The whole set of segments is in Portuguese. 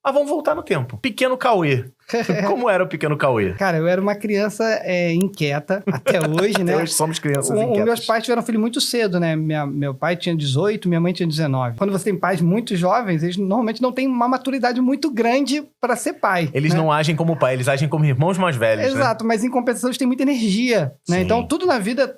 Mas vamos voltar no tempo. Pequeno Cauê. Como era o pequeno Cauê? Cara, eu era uma criança inquieta, até hoje, né? Até hoje somos crianças inquietas. Meus pais tiveram filho muito cedo, né? Meu pai tinha 18, minha mãe tinha 19. Quando você tem pais muito jovens, eles normalmente não têm uma maturidade muito grande para ser pai. Eles não agem como pai, eles agem como irmãos mais velhos, Exato, mas em compensação eles têm muita energia, né? Sim. Então tudo na vida...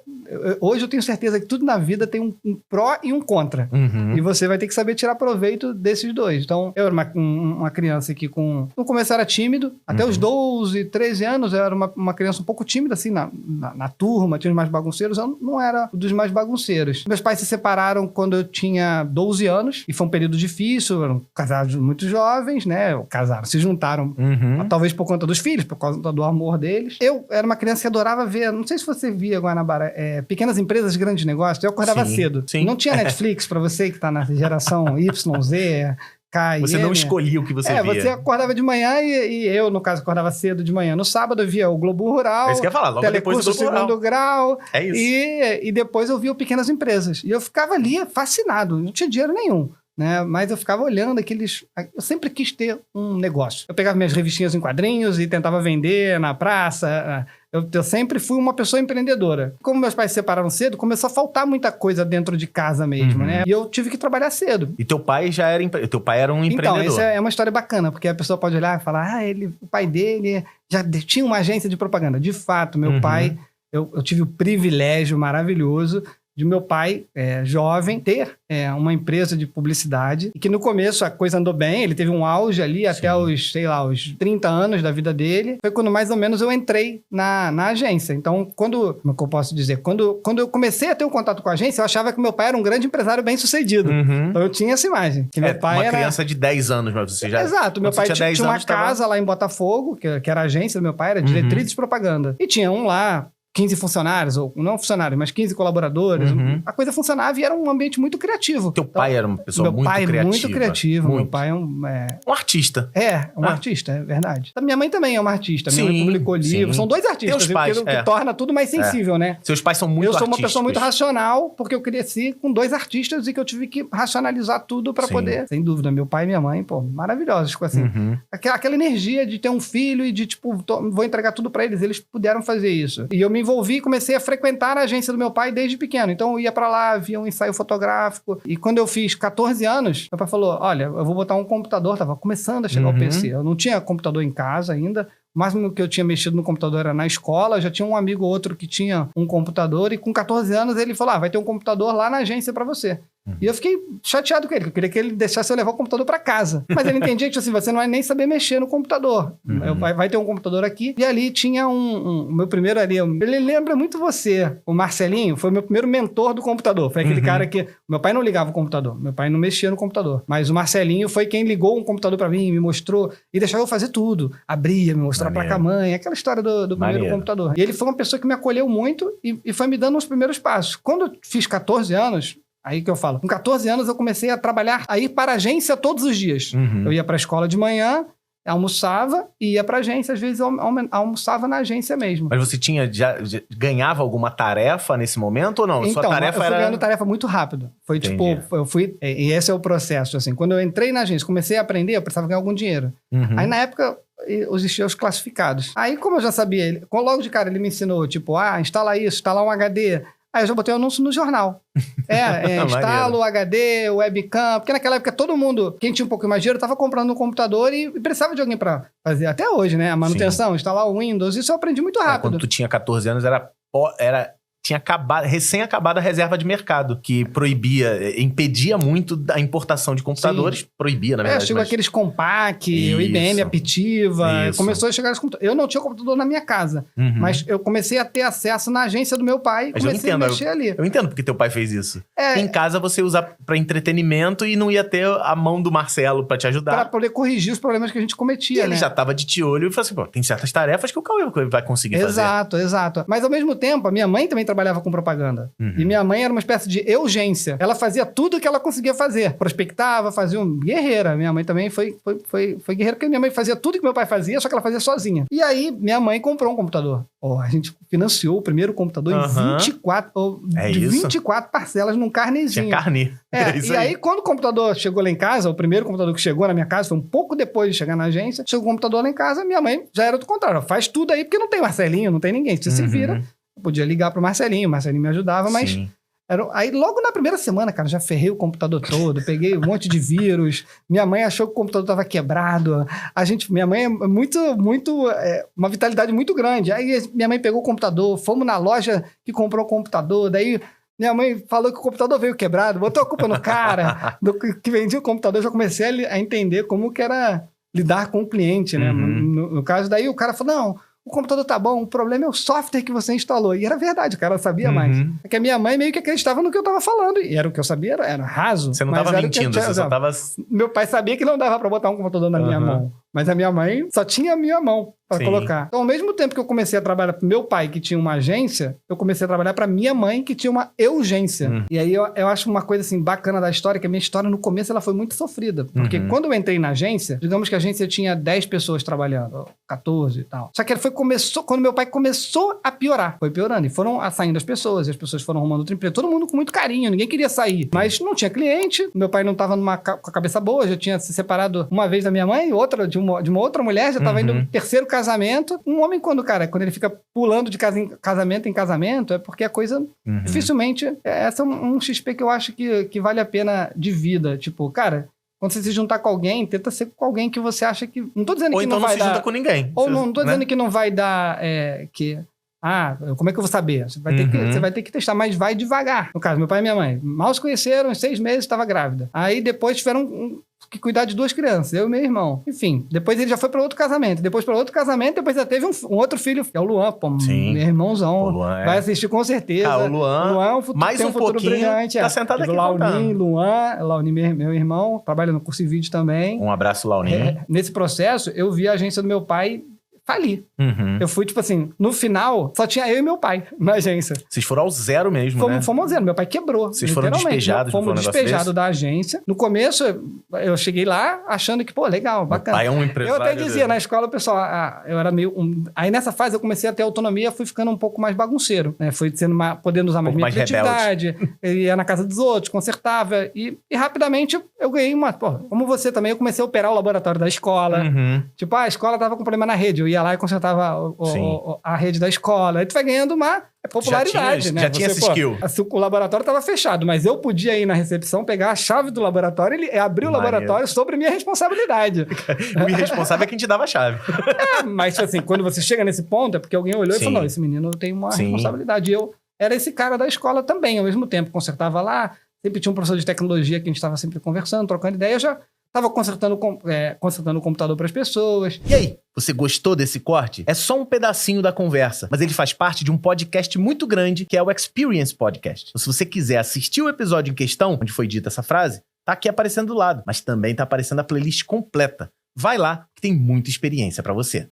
Hoje eu tenho certeza que tudo na vida tem um pró e um contra. E você vai ter que saber tirar proveito desses dois. Então, eu era uma criança que no começo eu era tímido. Até os 12, 13 anos eu era uma criança um pouco tímida, assim, na turma. Tinha os mais bagunceiros. Eu não era dos mais bagunceiros. Meus pais se separaram quando eu tinha 12 anos. E foi um período difícil. Eram casados muito jovens, né? Casaram, se juntaram. Talvez por conta dos filhos, por causa do amor deles. Eu era uma criança que adorava ver... Não sei se você via, Guanabara... pequenas empresas, grandes negócios, eu acordava cedo. Sim. Não tinha Netflix pra você que tá na geração Y, Z, K, Você não escolhia o que você via. Você acordava de manhã e eu, no caso, acordava cedo de manhã. No sábado eu via o Globo Rural, É isso que eu ia falar, logo depois do Globo Segundo Grau. É isso. E depois eu via o Pequenas Empresas. E eu ficava ali fascinado, não tinha dinheiro nenhum. Né? Mas eu ficava olhando aqueles... Eu sempre quis ter um negócio. Eu pegava minhas revistinhas em quadrinhos e tentava vender na praça. Eu sempre fui uma pessoa empreendedora. Como meus pais se separaram cedo, começou a faltar muita coisa dentro de casa mesmo, né? E eu tive que trabalhar cedo. E teu pai já era... Teu pai era um empreendedor. Então, essa é uma história bacana, porque a pessoa pode olhar e falar, o pai dele já tinha uma agência de propaganda. De fato, meu pai... Eu tive o privilégio maravilhoso de meu pai, jovem, ter uma empresa de publicidade e que no começo a coisa andou bem, ele teve um auge ali até os 30 anos da vida dele. Foi quando mais ou menos eu entrei na agência. Então, como é que eu posso dizer? Quando eu comecei a ter um contato com a agência, eu achava que meu pai era um grande empresário bem-sucedido. Então, eu tinha essa imagem. Que meu pai uma criança de 10 anos, mas você já... Exato. Meu pai tinha uma casa lá em Botafogo, que era a agência do meu pai, era Diretrizes de Propaganda. E tinha um lá... 15 funcionários, ou não funcionários, mas 15 colaboradores. A coisa funcionava e era um ambiente muito criativo. Teu pai era uma pessoa muito criativa. Meu pai é muito criativo. Muito. Meu pai é um artista. Um artista, é verdade. A minha mãe também é uma artista. Minha mãe publicou livros. São dois artistas. Teus pais, que torna tudo mais sensível, né? Seus pais são muito artísticos. Eu sou uma pessoa muito racional, porque eu cresci com dois artistas e que eu tive que racionalizar tudo pra poder... Sem dúvida, meu pai e minha mãe, maravilhosos. Tipo assim, aquela energia de ter um filho e de, vou entregar tudo pra eles. Eles puderam fazer isso. E eu me envolvi e comecei a frequentar a agência do meu pai desde pequeno. Então eu ia pra lá, via um ensaio fotográfico. E quando eu fiz 14 anos, meu pai falou, olha, eu vou botar um computador. Tava começando a chegar o PC. Eu não tinha computador em casa ainda. O máximo que eu tinha mexido no computador era na escola. Já tinha um amigo ou outro que tinha um computador. E com 14 anos ele falou, vai ter um computador lá na agência pra você. E eu fiquei chateado com ele, porque eu queria que ele deixasse eu levar o computador pra casa. Mas ele entendia que, você não vai nem saber mexer no computador. Vai ter um computador aqui. E ali tinha o meu primeiro ali. Ele lembra muito você. O Marcelinho foi o meu primeiro mentor do computador. Foi aquele cara que... Meu pai não ligava o computador. Meu pai não mexia no computador. Mas o Marcelinho foi quem ligou um computador pra mim, me mostrou e deixava eu fazer tudo. Abria, me mostrava a placa-mãe. Aquela história do primeiro computador. E ele foi uma pessoa que me acolheu muito e foi me dando os primeiros passos. Quando eu fiz 14 anos... Aí que eu falo, com 14 anos eu comecei a trabalhar, a ir para a agência todos os dias. Eu ia para a escola de manhã, almoçava e ia para a agência. Às vezes eu almoçava na agência mesmo. Mas você já ganhava alguma tarefa nesse momento ou não? Então, sua tarefa eu fui ganhando tarefa muito rápido. Foi eu fui... E esse é o processo, assim. Quando eu entrei na agência, comecei a aprender, eu precisava ganhar algum dinheiro. Aí na época... existiam os classificados. Aí, como eu já sabia, logo de cara ele me ensinou, instala isso, instala um HD... Aí eu já botei o anúncio no jornal. Instalo o HD, o webcam. Porque naquela época todo mundo, quem tinha um pouco mais de dinheiro, estava comprando um computador e precisava de alguém para fazer. Até hoje, né? A manutenção, instalar o Windows. Isso eu aprendi muito rápido. Quando tu tinha 14 anos, tinha recém-acabado a reserva de mercado, que impedia muito a importação de computadores. Proibia, na verdade. Chegou aqueles Compaq, o IBM Aptiva, começou a chegar esse computador. Eu não tinha computador na minha casa, mas eu comecei a ter acesso na agência do meu pai e comecei a mexer ali. Eu entendo porque teu pai fez isso. Em casa você usa para entretenimento e não ia ter a mão do Marcelo para te ajudar. Para poder corrigir os problemas que a gente cometia, ele já tava de olho e falou assim, tem certas tarefas que o Cauê vai conseguir fazer. Exato. Mas ao mesmo tempo, a minha mãe também trabalhava trabalhava com propaganda. E minha mãe era uma espécie de urgência. Ela fazia tudo que ela conseguia fazer. Prospectava, fazia guerreira. Minha mãe também foi guerreira, porque minha mãe fazia tudo que meu pai fazia, só que ela fazia sozinha. E aí, minha mãe comprou um computador. A gente financiou o primeiro computador em 24 parcelas num carnezinho. Tinha carnê. E aí, quando o computador chegou lá em casa, o primeiro computador que chegou na minha casa, foi um pouco depois de chegar na agência, chegou o computador lá em casa, minha mãe já era do contrário. Faz tudo aí, porque não tem Marcelinho, não tem ninguém. Você se vira. Eu podia ligar pro Marcelinho, o Marcelinho me ajudava, mas... Aí logo na primeira semana, cara, já ferrei o computador todo, peguei um monte de vírus, minha mãe achou que o computador estava quebrado, minha mãe é uma vitalidade muito grande, aí minha mãe pegou o computador, fomos na loja que comprou o computador, daí minha mãe falou que o computador veio quebrado, botou a culpa no cara que vendia o computador, eu já comecei a entender como que era lidar com o cliente, né? No caso, daí o cara falou, não... O computador tá bom, o problema é o software que você instalou. E era verdade, o cara sabia mais. É que a minha mãe meio que acreditava no que eu tava falando. E era o que eu sabia, era raso. Você não tava mentindo, você só tava... Meu pai sabia que não dava pra botar um computador na minha mão. Mas a minha mãe só tinha a minha mão pra colocar. Então, ao mesmo tempo que eu comecei a trabalhar pro meu pai, que tinha uma agência, eu comecei a trabalhar pra minha mãe, que tinha uma urgência. E aí eu acho uma coisa assim bacana da história, que a minha história no começo ela foi muito sofrida. Porque quando eu entrei na agência, digamos que a agência tinha 10 pessoas trabalhando, 14 e tal. Só que quando meu pai começou a piorar, foi piorando. E foram saindo as pessoas, e as pessoas foram arrumando outro emprego. Todo mundo com muito carinho, ninguém queria sair. Mas não tinha cliente, meu pai não tava com a cabeça boa, já tinha se separado uma vez da minha mãe, outra de uma outra mulher, já tava indo no terceiro casamento. Um homem, quando ele fica pulando de casamento em casamento, é porque a coisa dificilmente... Essa é um XP que eu acho que vale a pena de vida. Tipo, cara... Quando você se juntar com alguém, tenta ser com alguém que você acha que... Não tô dizendo ou que então não vai dar... Ou então não se junta com ninguém. Ou não tô dizendo que não vai dar... como é que eu vou saber? Você vai ter que testar, mas vai devagar. No caso, meu pai e minha mãe, mal se conheceram, em 6 meses estava grávida. Aí depois tiveram que cuidar de 2 crianças, eu e meu irmão. Enfim, depois ele já foi para outro casamento. Depois para outro casamento, depois já teve um outro filho, que é o Luan, meu irmãozão. O Luan vai assistir com certeza. O Luan mais um futuro brilhante. Tá sentado aqui Launin, meu irmão, trabalha no curso de vídeo também. Um abraço, Launin. Nesse processo, eu vi a agência do meu pai fali. Uhum. Eu fui, tipo assim, no final, só tinha eu e meu pai na agência. Vocês foram ao zero mesmo, né? Fomos ao zero. Meu pai quebrou. Vocês foram despejados? Fomos despejados da agência. No começo, eu cheguei lá achando que, pô, legal, bacana. Meu pai é um empresário. Eu até dizia, na escola, o pessoal, eu era meio... Aí nessa fase eu comecei a ter autonomia, fui ficando um pouco mais bagunceiro, né? Fui podendo usar mais minha criatividade. Eu ia na casa dos outros, consertava. E rapidamente eu ganhei uma... Pô, como você também, eu comecei a operar o laboratório da escola. Uhum. Tipo, a escola tava com problema na rede. Eu ia lá e consertava a rede da escola. Aí tu vai ganhando uma popularidade, né? Já tinha esse skill. O laboratório estava fechado, mas eu podia ir na recepção, pegar a chave do laboratório e abrir o laboratório sobre minha responsabilidade. O irresponsável é quem te dava a chave. Mas assim, quando você chega nesse ponto, é porque alguém olhou e falou, não, esse menino tem uma responsabilidade. E eu era esse cara da escola também, ao mesmo tempo. Consertava lá, sempre tinha um professor de tecnologia que a gente estava sempre conversando, trocando ideia. Eu já estava consertando o computador para as pessoas. E aí, você gostou desse corte? É só um pedacinho da conversa, mas ele faz parte de um podcast muito grande, que é o Experience Podcast. Então, se você quiser assistir o episódio em questão, onde foi dita essa frase, tá aqui aparecendo do lado, mas também tá aparecendo a playlist completa. Vai lá, que tem muita experiência para você.